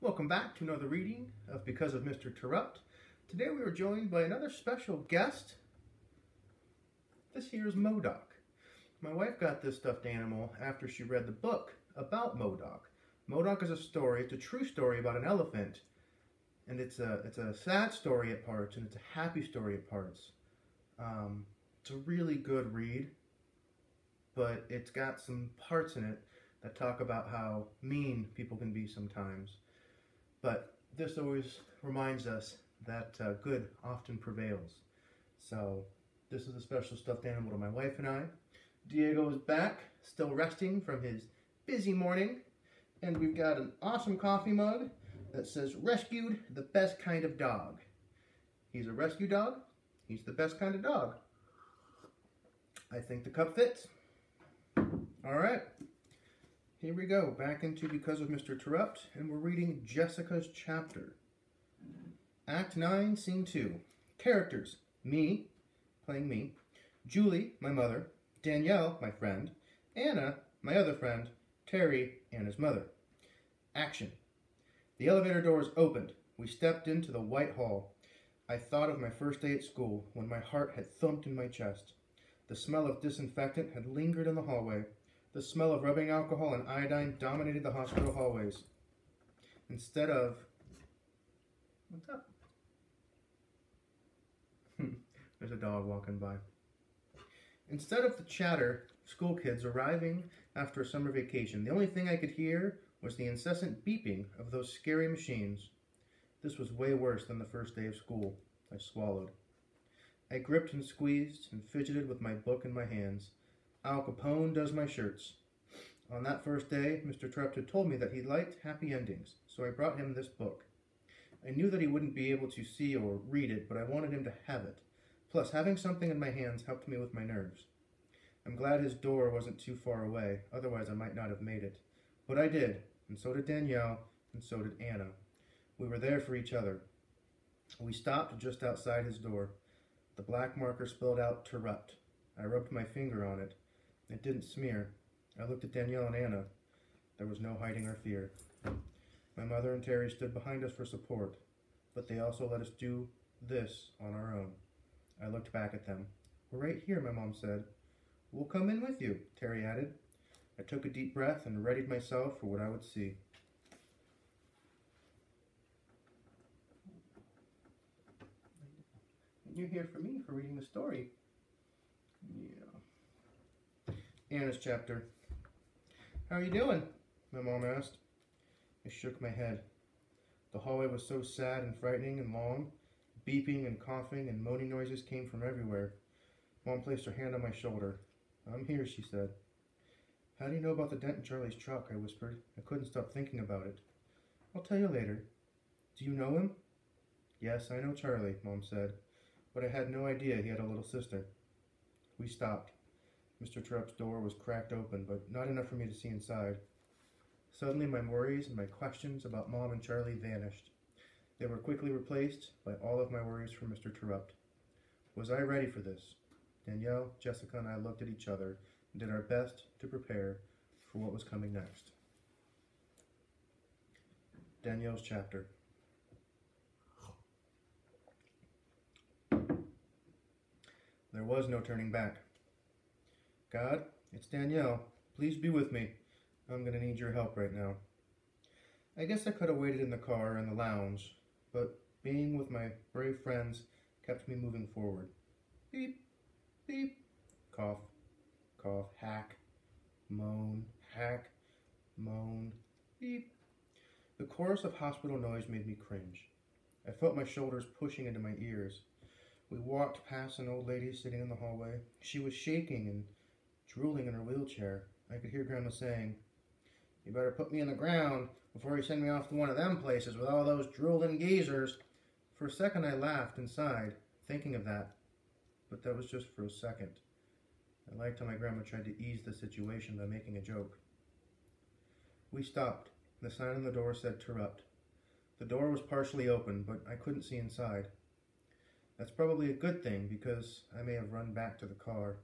Welcome back to another reading of Because of Mr. Terupt. Today we are joined by another special guest. This here is Modoc. My wife got this stuffed animal after she read the book about Modoc. Modoc is a story, it's a true story about an elephant. And it's a sad story at parts and it's a happy story at parts. It's a really good read, but it's got some parts in it that talk about how mean people can be sometimes. But this always reminds us that good often prevails. So this is a special stuffed animal to my wife and I. Diego is back, still resting from his busy morning. And we've got an awesome coffee mug that says, "Rescued, the best kind of dog." He's a rescue dog. He's the best kind of dog. I think the cup fits. All right. Here we go, back into Because of Mr. Terupt, and we're reading Jessica's chapter. Act 9, Scene 2. Characters: me, playing me, Julie, my mother, Danielle, my friend, Anna, my other friend, Terry, Anna's mother. Action. The elevator doors opened. We stepped into the white hall. I thought of my first day at school, when my heart had thumped in my chest. The smell of disinfectant had lingered in the hallway. The smell of rubbing alcohol and iodine dominated the hospital hallways. Instead of... What's up? There's a dog walking by. Instead of the chatter of school kids arriving after a summer vacation, the only thing I could hear was the incessant beeping of those scary machines. This was way worse than the first day of school. I swallowed. I gripped and squeezed and fidgeted with my book in my hands. Al Capone does my shirts. On that first day, Mr. Terupt had told me that he liked happy endings, so I brought him this book. I knew that he wouldn't be able to see or read it, but I wanted him to have it. Plus, having something in my hands helped me with my nerves. I'm glad his door wasn't too far away, otherwise I might not have made it. But I did, and so did Danielle, and so did Anna. We were there for each other. We stopped just outside his door. The black marker spelled out Terupt. I rubbed my finger on it. It didn't smear. I looked at Danielle and Anna. There was no hiding our fear. My mother and Terry stood behind us for support, but they also let us do this on our own. I looked back at them. "We're right here," my mom said. "We'll come in with you," Terry added. I took a deep breath and readied myself for what I would see. You're here for me for reading the story. Yeah. Anna's chapter. "How are you doing?" my mom asked. I shook my head. The hallway was so sad and frightening and long. Beeping and coughing and moaning noises came from everywhere. Mom placed her hand on my shoulder. "I'm here," she said. "How do you know about the dent in Charlie's truck?" I whispered. I couldn't stop thinking about it. "I'll tell you later." "Do you know him?" "Yes, I know Charlie," Mom said, but I had no idea he had a little sister. We stopped. Mr. Terupt's door was cracked open, but not enough for me to see inside. Suddenly my worries and my questions about Mom and Charlie vanished. They were quickly replaced by all of my worries for Mr. Terupt. Was I ready for this? Danielle, Jessica, and I looked at each other and did our best to prepare for what was coming next. Danielle's chapter. There was no turning back. "God, it's Danielle. Please be with me. I'm going to need your help right now." I guess I could have waited in the car or in the lounge, but being with my brave friends kept me moving forward. Beep, beep, cough, cough, hack, moan, beep. The chorus of hospital noise made me cringe. I felt my shoulders pushing into my ears. We walked past an old lady sitting in the hallway. She was shaking and drooling in her wheelchair. I could hear Grandma saying, "You better put me in the ground before you send me off to one of them places with all those drooling geezers." For a second I laughed inside, thinking of that, but that was just for a second. I liked how my grandma tried to ease the situation by making a joke. We stopped. The sign on the door said Terupt. The door was partially open, but I couldn't see inside. That's probably a good thing, because I may have run back to the car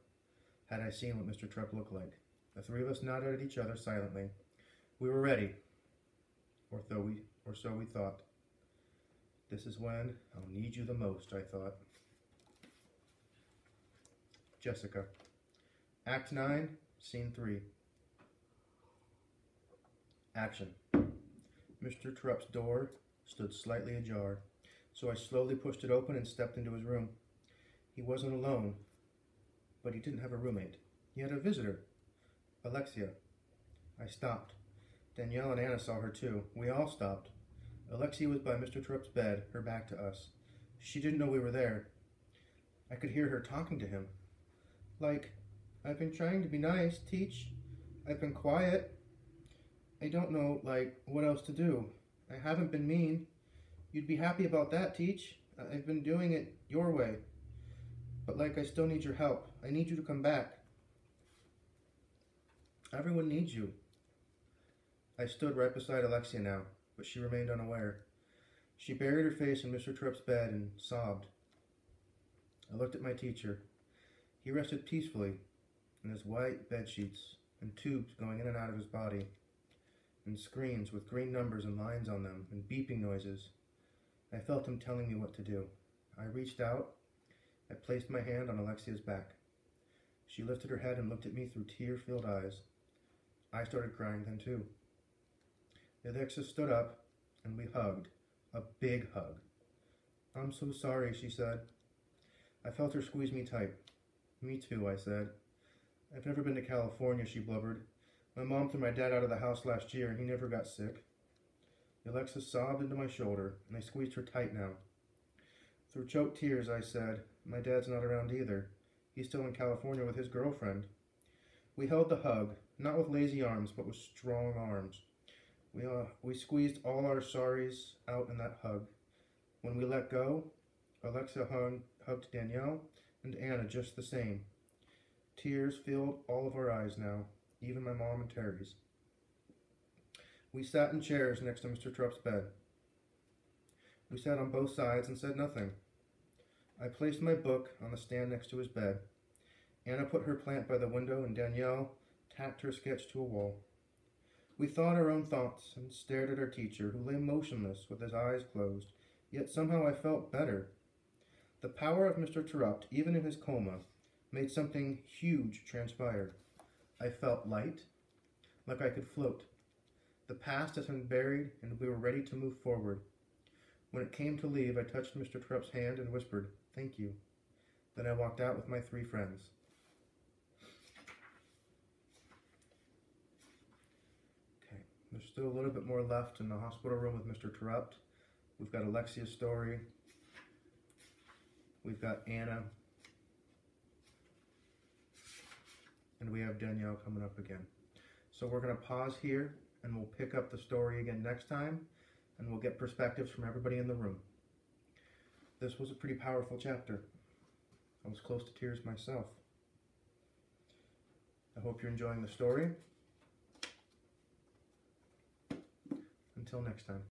had I seen what Mr. Terupt looked like. The three of us nodded at each other silently. We were ready. Or or so we thought. This is when I'll need you the most, I thought. Jessica. Act 9, Scene 3. Action. Mr. Terupt's door stood slightly ajar, so I slowly pushed it open and stepped into his room. He wasn't alone, but he didn't have a roommate. He had a visitor, Alexia. I stopped. Danielle and Anna saw her too. We all stopped. Alexia was by Mr. Terupt's bed, her back to us. She didn't know we were there. I could hear her talking to him. Like, I've been trying to be nice, Teach. I've been quiet. I don't know, what else to do. I haven't been mean. You'd be happy about that, Teach. I've been doing it your way. But I still need your help. I need you to come back. Everyone needs you. I stood right beside Alexia now, but she remained unaware. She buried her face in Mr. Terupt's bed and sobbed. I looked at my teacher. He rested peacefully in his white bed sheets and tubes going in and out of his body, and screens with green numbers and lines on them and beeping noises. I felt him telling me what to do. I reached out. I placed my hand on Alexia's back. She lifted her head and looked at me through tear-filled eyes. I started crying then too. Alexia stood up and we hugged. A big hug. I'm so sorry, she said. I felt her squeeze me tight. Me too, I said. I've never been to California, she blubbered. My mom threw my dad out of the house last year and he never got sick. Alexa sobbed into my shoulder and I squeezed her tight now. Through choked tears, I said, my dad's not around either. He's still in California with his girlfriend. We held the hug, not with lazy arms, but with strong arms. We squeezed all our sorries out in that hug. When we let go, Alexia hugged Danielle and Anna just the same. Tears filled all of our eyes now, even my mom and Terry's. We sat in chairs next to Mr. Terupt's bed. We sat on both sides and said nothing. I placed my book on the stand next to his bed. Anna put her plant by the window and Danielle tacked her sketch to a wall. We thought our own thoughts and stared at our teacher, who lay motionless with his eyes closed, yet somehow I felt better. The power of Mr. Terupt, even in his coma, made something huge transpire. I felt light, like I could float. The past has been buried and we were ready to move forward. When it came to leave, I touched Mr. Terupt's hand and whispered, "Thank you." Then I walked out with my 3 friends. Okay, there's still a little bit more left in the hospital room with Mr. Terupt. We've got Alexia's story. We've got Anna. And we have Danielle coming up again. So we're going to pause here and we'll pick up the story again next time. And we'll get perspectives from everybody in the room. This was a pretty powerful chapter. I was close to tears myself. I hope you're enjoying the story. Until next time.